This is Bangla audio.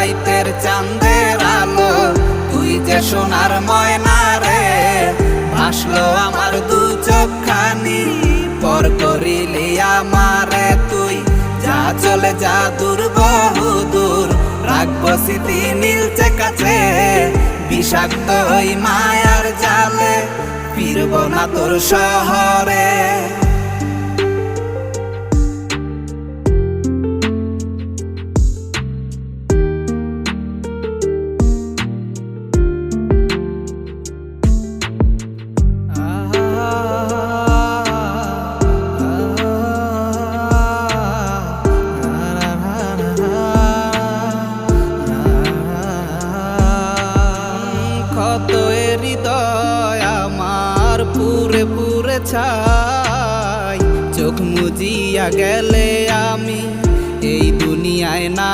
রাইতের চাঁদের আলো তুই যে সোনার ময়না রে। ভাসলো আমার দু চোখখানি পর করিলি আমারে তুই। যা চলে যা দূর বহু দূর, রাখবো স্মৃতি নীলচে কাছে। বিষাক্ত ওই মায়ার জালে ফিরব না তোর শহরে। কত হৃদয় আমার পুরে পুরে ছাই, চোখ মুজিয়া গেলে আমি এই দুনিয়ায় না।